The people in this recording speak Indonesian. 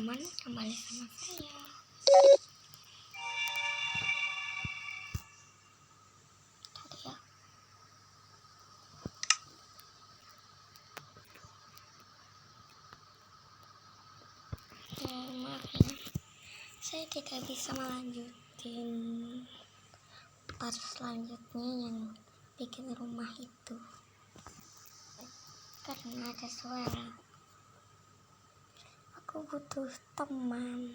teman kembali sama saya. Tadi ya. Maaf ya, saya tidak bisa melanjutin part selanjutnya yang bikin rumah itu karena ada suara. Aku butuh teman.